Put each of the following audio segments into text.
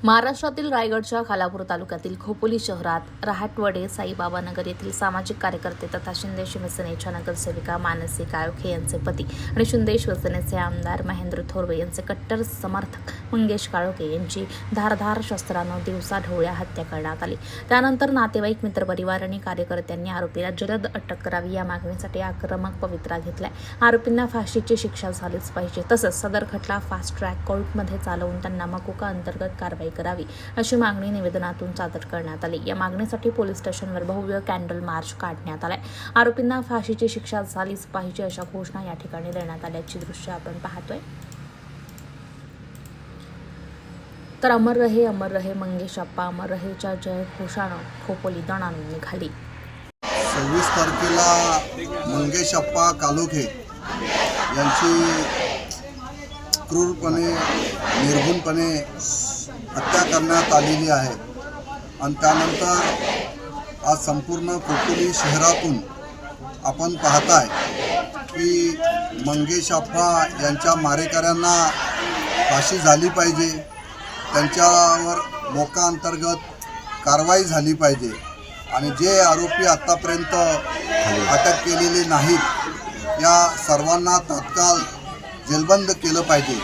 महाराष्ट्रातील रायगडच्या खालापूर तालुक्यातील खोपोली शहरात रहाटवडे साईबाबा नगर येथील सामाजिक कार्यकर्ते तथा शिंदे शिवसेनेच्या नगरसेविका मानसी काळोखे यांचे पती आणि शिंदे शिवसेनेचे आमदार महेंद्र थोरवे यांचे कट्टर समर्थक मंगेश काळोखे यांची धारधार शस्त्रानं दिवसाढवळ्या हत्या करण्यात आली। त्यानंतर नातेवाईक, मित्रपरिवार आणि कार्यकर्त्यांनी आरोपीला जलद अटक करावी या मागणीसाठी आक्रमक पवित्रा घेतलाय। आरोपींना फाशीची शिक्षा झालीच पाहिजे, तसंच सदर खटला फास्ट ट्रॅक कोर्टमध्ये चालवून त्यांना मकोका अंतर्गत कारवाई करावी अशी मागणी निवेदनातून सादर करण्यात आली। या मागणीसाठी पोलीस स्टेशनवर भव्य कॅन्डल मार्च काढण्यात आलाय। आरोपींना फाशीची शिक्षा झालीच पाहिजे अशा घोषणा या ठिकाणी देण्यात आल्याची दृश्य आपण पाहतोय। तर अमर रहे मंगेश अप्पा, अमर रहेच्या जय घोषानं खोपोली दणाणून निघाली। 26 तारखेला मंगेश अप्पा काळोखे यांची क्रूरपणे, निर्घुणपणे हत्या करण्यात आलेली आहे आणि त्यानंतर आज संपूर्ण खोपोली शहरातून आपण पाहताय की मंगेश अप्पा यांच्या मारेकऱ्यांना फाशी झाली पाहिजे, त्यांच्यावर मोका अंतर्गत कारवाई झाली पाहिजे आणि जे आरोपी आत्तापर्यंत अटक केलेले नाहीत या सर्वांना तात्काळ जेलबंद केलं पाहिजे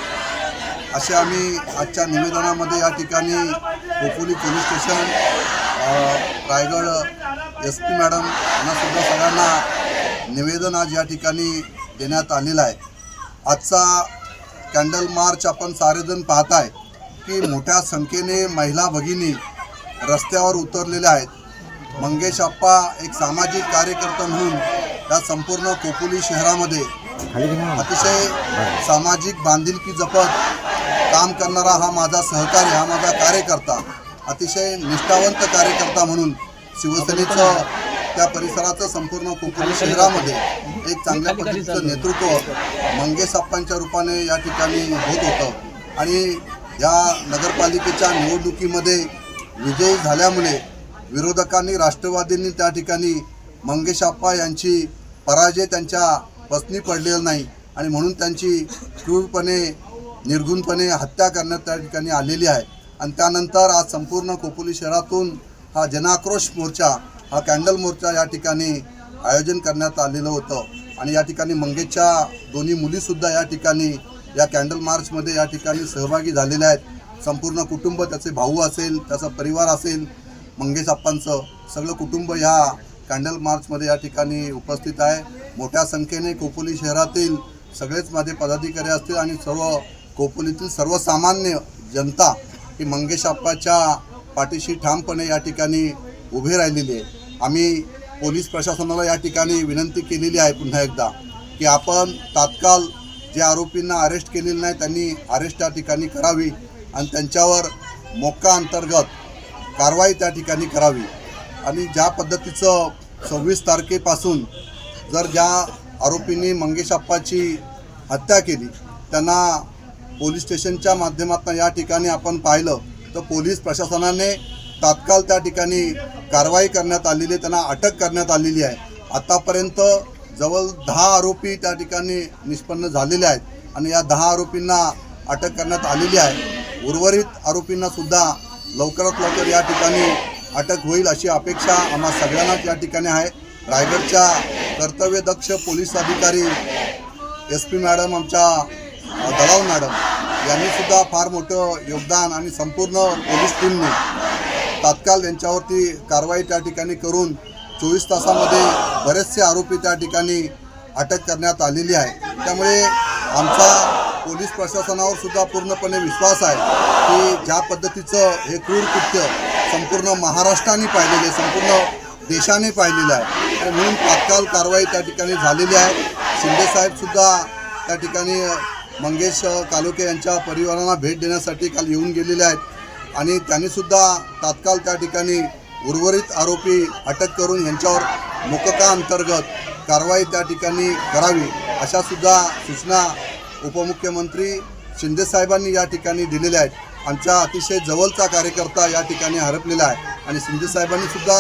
असे आम्ही आजच्या निवेदनामध्ये या ठिकाणी Khopoli police station, Raigad SP madam यांनासुद्धा सगळ्यांना निवेदन आज या ठिकाणी देण्यात आलेलं आहे। आजचा कॅन्डल मार्च आपण सारेजण पाहताय की मोठ्या संख्येने महिला भगिनी रस्त्यावर उतरलेल्या आहेत। मंगेश अप्पा एक सामाजिक कार्यकर्ता म्हणून या संपूर्ण खोपोली शहरामध्ये अतिशय सामाजिक बांधिलकी जपत काम करणारा हा माझा सहकारी, हा माझा कार्यकर्ता, अतिशय निष्ठावंत कार्यकर्ता म्हणून शिवसेनेचं त्या परिसराचं संपूर्ण खोपोली शहरामध्ये एक चांगल्या पद्धतीचं नेतृत्व मंगेश अप्पांच्या रूपाने या ठिकाणी होत होतं आणि या नगरपालिकेच्या निवडणुकीमध्ये विजयी झाल्यामुळे विरोधकांनी, राष्ट्रवादींनी त्या ठिकाणी मंगेश अप्पा यांची पराजय त्यांच्या पसनी पडलेला नाही आणि म्हणून त्यांची क्रूरपणे, निर्घुणपणे हत्या करण्यात त्या ठिकाणी आलेली आहे। आणि त्यानंतर आज संपूर्ण खोपोली शहरातून हा जनाक्रोश मोर्चा, हा कॅन्डल मोर्चा या ठिकाणी आयोजन करण्यात आलेलं होतं आणि या ठिकाणी मंगेशच्या दोन्ही मुलीसुद्धा या ठिकाणी या कॅन्डल मार्चमध्ये या ठिकाणी सहभागी झालेल्या आहेत। संपूर्ण कुटुंब, त्याचे भाऊ असेल, त्याचा परिवार असेल, मंगेश अप्पांचं सगळं कुटुंब ह्या कॅन्डल मार्चमध्ये या ठिकाणी उपस्थित आहे। मोठ्या संख्येने खोपोली शहरातील सगळेच माझे पदाधिकारी असतील आणि सर्व खोपोलीतील सर्वसामान्य जनता ही मंगेश अप्पाच्या पाठीशी ठामपणे या ठिकाणी उभे राहिलेली आहे। आम्ही पोलीस प्रशासनाला या ठिकाणी विनंती केलेली आहे पुन्हा एकदा की आपण तात्काळ जे आरोपींना अरेस्ट केलेले नाही त्यांनी अरेस्ट त्या ठिकाणी करावी आणि त्यांच्यावर मोका अंतर्गत कारवाई त्या ठिकाणी करावी आणि ज्या पद्धतीचं 26 तारखेपासून जर ज्या आरोपींनी मंगेश अप्पाची हत्या केली त्यांना पोलीस स्टेशनच्या माध्यमातून या ठिकाणी आपण पाहिलं तर पोलीस प्रशासनाने तात्काळ त्या ठिकाणी कारवाई करण्यात आलेली, त्यांना अटक करण्यात आलेली आहे। आतापर्यंत जवळ 10 आरोपी त्या ठिकाणी निष्पन्न झालेले आहेत आणि या 10 आरोपींना अटक करण्यात आलेली आहे। उर्वरित आरोपींनासुद्धा लवकरात लवकर या ठिकाणी अटक होईल अशी अपेक्षा आम्हा सगळ्यांनाच या ठिकाणी आहे। रायगडच्या कर्तव्यदक्ष पोलीस अधिकारी SP मॅडम, आमच्या दलाव मॅडम यांनीसुद्धा फार मोठं योगदान आणि संपूर्ण पोलीस टीमने तात्काळ यांच्यावरती कारवाई त्या ठिकाणी करून 24 तासामध्ये बरेचसे आरोपी त्या ठिकाणी अटक करण्यात आलेली आहे। त्यामुळे आमचा पोलीस प्रशासनावर सुद्धा पूर्णपणे विश्वास आहे की ज्या पद्धतीचं हे क्रूर कृत्य संपूर्ण महाराष्ट्राने पाहिलेले, संपूर्ण देशाने पाहिलेलं आहे आणि म्हणून तात्काळ कारवाई त्या ठिकाणी झालेली आहे। शिंदेसाहेबसुद्धा त्या ठिकाणी मंगेश काळोखे यांच्या परिवारांना भेट देण्यासाठी काल येऊन गेलेले आहेत आणि त्यांनीसुद्धा तात्काळ त्या ठिकाणी उर्वरित आरोपी अटक करून यांच्यावर मोकका अंतर्गत कारवाई त्या ठिकाणी करावी अशासुद्धा सूचना उपमुख्यमंत्री शिंदेसाहेबांनी या ठिकाणी दिलेल्या आहेत। आमच्या अतिशय जवळचा कार्यकर्ता या ठिकाणी हरपलेला आहे आणि शिंदेसाहेबांनीसुद्धा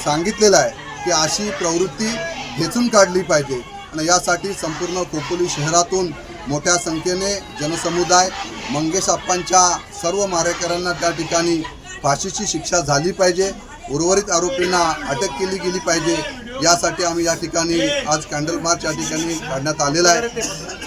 सांगितलेलं आहे की अशी प्रवृत्ती खेचून काढली पाहिजे आणि यासाठी संपूर्ण खोपोली शहरातून मोठ्या संख्येने जनसमुदाय मंगेश आप्पांच्या सर्व मारेकऱ्यांना त्या ठिकाणी फाशीची शिक्षा झाली पाहिजे, उर्वरित आरोपींना अटक केली गेली पाहिजे, यासाठी आम्ही या ठिकाणी आज कॅन्डल मार्च या ठिकाणी काढण्यात आलेला आहे।